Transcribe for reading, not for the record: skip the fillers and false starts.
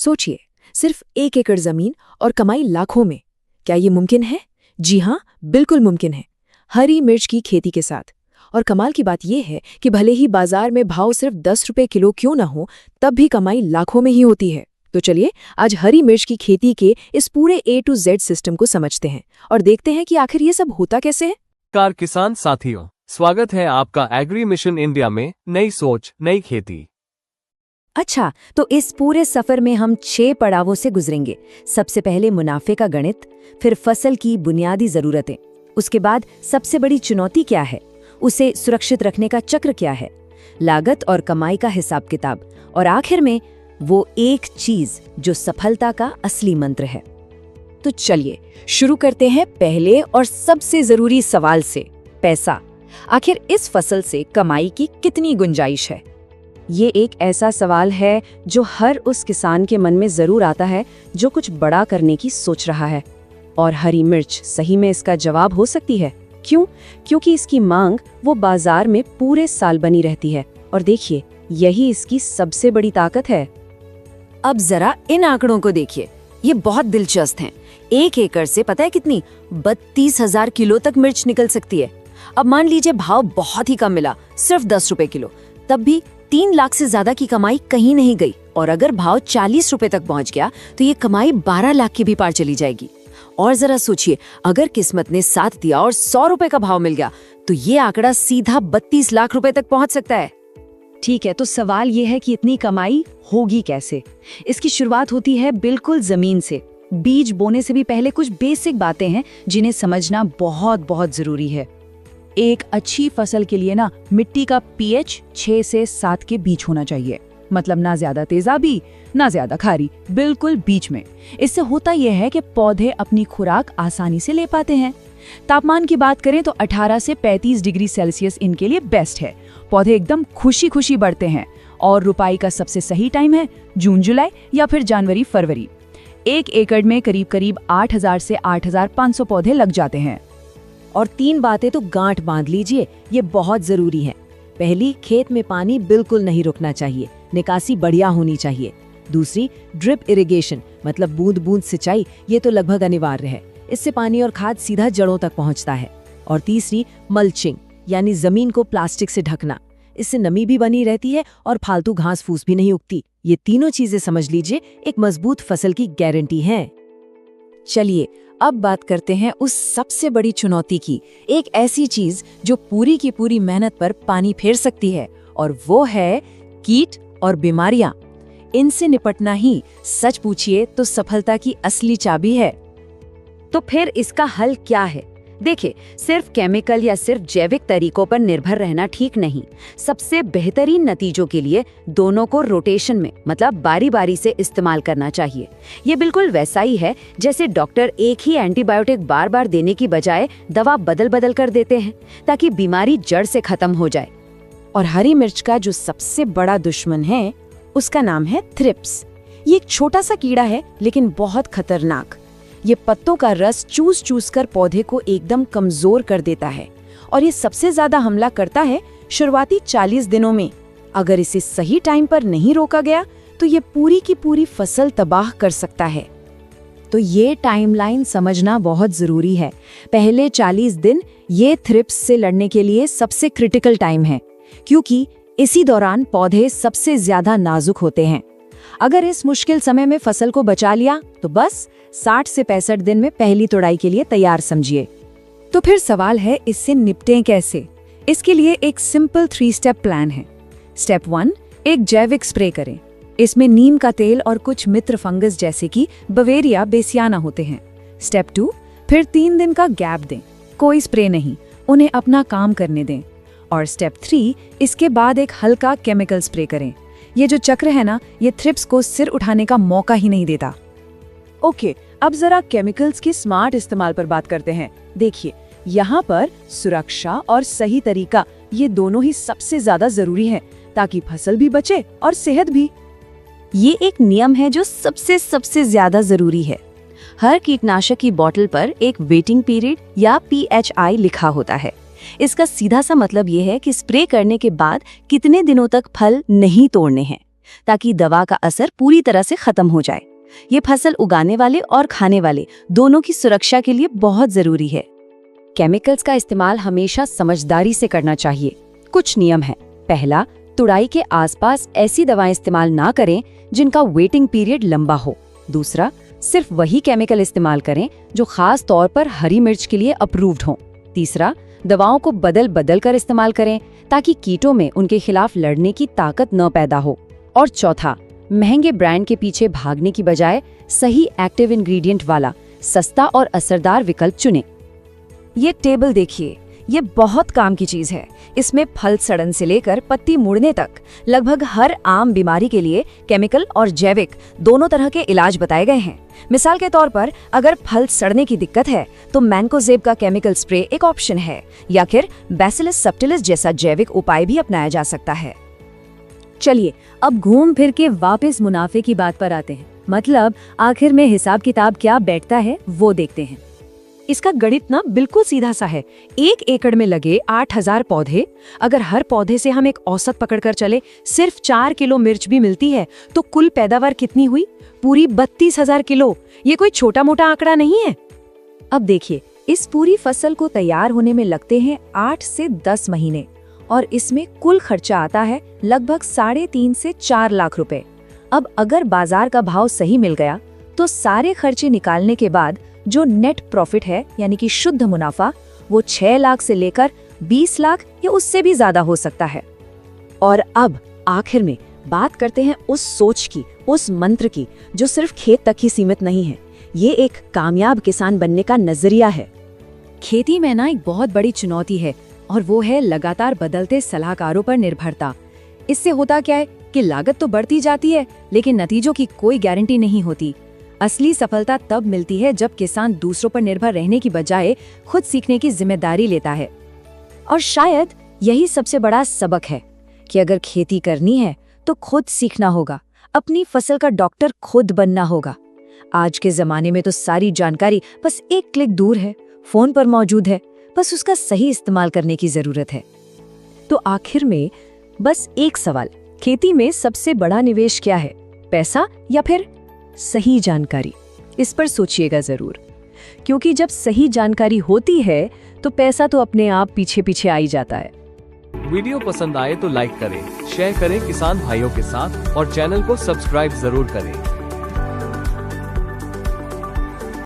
सोचिए, सिर्फ 1 एकड़ जमीन और कमाई लाखों में। क्या ये मुमकिन है? जी हाँ, बिल्कुल मुमकिन है। हरी मिर्च की खेती के साथ। और कमाल की बात यह है कि भले ही बाजार में भाव सिर्फ 10 रुपए किलो क्यों ना हो, तब भी कमाई लाखों में ही होती है। तो चलिए आज हरी मिर्च की खेती के इस पूरे A to Z सिस्टम को समझते हैं और देखते हैं कि आखिर ये सब होता कैसे है। कार किसान साथियों, स्वागत है आपका एग्री मिशन इंडिया में। नई सोच, नई खेती। अच्छा, तो इस पूरे सफर में हम 6 पड़ावों से गुजरेंगे। सबसे पहले मुनाफे का गणित, फिर फसल की बुनियादी जरूरतें, उसके बाद सबसे बड़ी चुनौती क्या है, उसे सुरक्षित रखने का चक्र क्या है, लागत और कमाई का हिसाब किताब, और आखिर में वो एक चीज जो सफलता का असली मंत्र है। तो चलिए शुरू करते हैं पहले और सबसे जरूरी सवाल से, पैसा। आखिर इस फसल से कमाई की कितनी गुंजाइश है? ये एक ऐसा सवाल है जो हर उस किसान के मन में जरूर आता है जो कुछ बड़ा करने की सोच रहा है। और हरी मिर्च सही में इसका जवाब हो सकती है। क्यों? क्योंकि इसकी मांग वो बाजार में पूरे साल बनी रहती है। और देखिए, यही इसकी सबसे बड़ी ताकत है। अब जरा इन आंकड़ों को देखिए, ये बहुत दिलचस्प हैं। 1 एकड़ से पता है कितनी? 32,000 किलो तक मिर्च निकल सकती है। अब मान लीजिए भाव बहुत ही कम मिला, सिर्फ 10 रुपए किलो, तब भी 3 लाख से ज्यादा की कमाई कहीं नहीं गई। और अगर भाव 40 रुपए तक पहुंच गया तो ये कमाई 12 लाख की भी पार चली जाएगी। और जरा सोचिए, अगर किस्मत ने साथ दिया और 100 रुपए का भाव मिल गया तो ये आंकड़ा सीधा 32 लाख रुपए तक पहुंच सकता है। ठीक है, तो सवाल ये है कि इतनी कमाई होगी कैसे? इसकी शुरुआत होती है बिल्कुल जमीन से। बीज बोने से भी पहले कुछ बेसिक बातें हैं जिन्हें समझना बहुत बहुत जरूरी है। एक अच्छी फसल के लिए मिट्टी का pH 6 से 7 के बीच होना चाहिए। मतलब ना ज्यादा तेजाबी ना ज्यादा खारी, बिल्कुल बीच में। इससे होता यह है कि पौधे अपनी खुराक आसानी से ले पाते हैं। तापमान की बात करें तो 18 से 35 डिग्री सेल्सियस इनके लिए बेस्ट है। पौधे एकदम खुशी खुशी बढ़ते हैं। और रुपाई का सबसे सही टाइम है जून जुलाई या फिर जनवरी फरवरी। 1 एकड़ में करीब करीब 8,000 से 8,500 पौधे लग जाते हैं। और 3 बातें तो गांठ बांध लीजिए, ये बहुत जरूरी है। पहली, खेत में पानी बिल्कुल नहीं रुकना चाहिए, निकासी बढ़िया होनी चाहिए। दूसरी, ड्रिप इरिगेशन मतलब बूंद बूंद सिंचाई, ये तो लगभग अनिवार्य है। इससे पानी और खाद सीधा जड़ों तक पहुंचता है। और तीसरी, मल्चिंग यानी जमीन को प्लास्टिक से ढकना। इससे नमी भी बनी रहती है और फालतू घास फूस भी नहीं उगती। ये तीनों चीजें समझ लीजिए एक मजबूत फसल की गारंटी है। चलिए अब बात करते हैं उस सबसे बड़ी चुनौती की, एक ऐसी चीज जो पूरी की पूरी मेहनत पर पानी फेर सकती है, और वो है कीट और बीमारियां। इनसे निपटना ही सच पूछिए तो सफलता की असली चाबी है। तो फिर इसका हल क्या है? देखिए, सिर्फ केमिकल या सिर्फ जैविक तरीकों पर निर्भर रहना ठीक नहीं। सबसे बेहतरीन नतीजों के लिए दोनों को रोटेशन में मतलब बारी बारी से इस्तेमाल करना चाहिए। ये बिल्कुल वैसा ही है जैसे डॉक्टर एक ही एंटीबायोटिक बार बार देने की बजाय दवा बदल बदल कर देते हैं ताकि बीमारी जड़ से खत्म हो जाए। और हरी मिर्च का जो सबसे बड़ा दुश्मन है उसका नाम है थ्रिप्स। ये एक छोटा सा कीड़ा है लेकिन बहुत खतरनाक। ये पत्तों का रस चूस चूस कर पौधे को एकदम कमजोर कर देता है और ये सबसे ज्यादा हमला करता है शुरुआती 40 दिनों में। अगर इसे सही टाइम पर नहीं रोका गया तो ये पूरी की पूरी फसल तबाह कर सकता है। तो ये टाइमलाइन समझना बहुत जरूरी है। पहले 40 दिन ये थ्रिप्स से लड़ने के लिए सबसे क्रिटिकल टाइम है, क्योंकि इसी दौरान पौधे सबसे ज्यादा नाजुक होते हैं। अगर इस मुश्किल समय में फसल को बचा लिया तो बस 60 से 65 दिन में पहली तुड़ाई के लिए तैयार समझिए। तो फिर सवाल है, इससे निपटें कैसे? इसके लिए एक सिंपल 3 स्टेप प्लान है। स्टेप 1, एक जैविक स्प्रे करें। इसमें नीम का तेल और कुछ मित्र फंगस जैसे कि बवेरिया बेसियाना होते हैं। स्टेप 2, फिर 3 दिन का गैप दें, कोई स्प्रे नहीं, उन्हें अपना काम करने दें। और स्टेप 3, इसके बाद एक हल्का केमिकल स्प्रे करें। ये जो चक्र है ना, ये थ्रिप्स को सिर उठाने का मौका ही नहीं देता। ओके, अब जरा केमिकल्स के स्मार्ट इस्तेमाल पर बात करते हैं। देखिए, यहाँ पर सुरक्षा और सही तरीका ये दोनों ही सबसे ज्यादा जरूरी है ताकि फसल भी बचे और सेहत भी। ये एक नियम है जो सबसे ज्यादा जरूरी है। हर कीटनाशक की बोतल पर एक वेटिंग पीरियड या PHI लिखा होता है। इसका सीधा सा मतलब ये है कि स्प्रे करने के बाद कितने दिनों तक फल नहीं तोड़ने हैं। ताकि दवा का असर पूरी तरह से खत्म हो जाए। ये फसल उगाने वाले और खाने वाले दोनों की सुरक्षा के लिए बहुत जरूरी है। केमिकल्स का इस्तेमाल हमेशा समझदारी से करना चाहिए। कुछ नियम हैं। पहला, तुड़ाई के आसपास ऐसी दवाएं इस्तेमाल ना करें जिनका वेटिंग पीरियड लंबा हो। दूसरा, सिर्फ वही केमिकल इस्तेमाल करें जो खास तौर पर हरी मिर्च के लिए अप्रूव्ड हों। तीसरा, दवाओं को बदल बदल कर इस्तेमाल करें ताकि कीटों में उनके खिलाफ लड़ने की ताकत न पैदा हो। और चौथा, महंगे ब्रांड के पीछे भागने की बजाय सही एक्टिव इंग्रेडिएंट वाला सस्ता और असरदार विकल्प चुनें। ये टेबल देखिए, ये बहुत काम की चीज है। इसमें फल सड़न से लेकर पत्ती मुड़ने तक लगभग हर आम बीमारी के लिए केमिकल और जैविक दोनों तरह के इलाज बताए गए हैं। मिसाल के तौर पर अगर फल सड़ने की दिक्कत है तो मैंकोजेब का केमिकल स्प्रे एक ऑप्शन है, या फिर बैसिलस सब्टिलिस जैसा जैविक उपाय भी अपनाया जा सकता है। चलिए अब घूम फिर के वापस मुनाफे की बात पर आते हैं। मतलब आखिर में हिसाब किताब क्या बैठता है वो देखते हैं। इसका गणित ना बिल्कुल सीधा सा है। 1 एकड़ में लगे 8000 पौधे, अगर हर पौधे से हम एक औसत पकड़कर चले सिर्फ 4 किलो मिर्च भी मिलती है तो कुल पैदावार कितनी हुई? पूरी 32,000 किलो। ये कोई छोटा मोटा आंकड़ा नहीं है। अब देखिए, इस पूरी फसल को तैयार होने में लगते हैं 8 से 10 महीने और इसमें कुल खर्चा आता है लगभग 3.5 से 4 लाख रुपए। अब अगर बाजार का भाव सही मिल गया तो सारे खर्चे निकालने के बाद जो नेट प्रॉफिट है यानी कि शुद्ध मुनाफा, वो 6 लाख से लेकर 20 लाख या उससे भी ज्यादा हो सकता है। और अब आखिर में बात करते हैं उस सोच की, उस मंत्र की जो सिर्फ खेत तक ही सीमित नहीं है। ये एक कामयाब किसान बनने का नजरिया है। खेती में ना एक बहुत बड़ी चुनौती है और वो है लगातार बदलते सलाहकारों पर निर्भरता। इससे होता क्या है कि लागत तो बढ़ती जाती है लेकिन नतीजों की कोई गारंटी नहीं होती। असली सफलता तब मिलती है जब किसान दूसरों पर निर्भर रहने की बजाय खुद सीखने की जिम्मेदारी लेता है। और शायद यही सबसे बड़ा सबक है कि अगर खेती करनी है तो खुद सीखना होगा, अपनी फसल का डॉक्टर खुद बनना होगा। आज के जमाने में तो सारी जानकारी बस एक क्लिक दूर है, फोन पर मौजूद है, बस उसका सही इस्तेमाल करने की जरूरत है। तो आखिर में बस एक सवाल, खेती में सबसे बड़ा निवेश क्या है, पैसा या फिर सही जानकारी? इस पर सोचिएगा जरूर, क्योंकि जब सही जानकारी होती है तो पैसा तो अपने आप पीछे पीछे आ ही जाता है। वीडियो पसंद आए तो लाइक करें, शेयर करें किसान भाइयों के साथ और चैनल को सब्सक्राइब जरूर करें।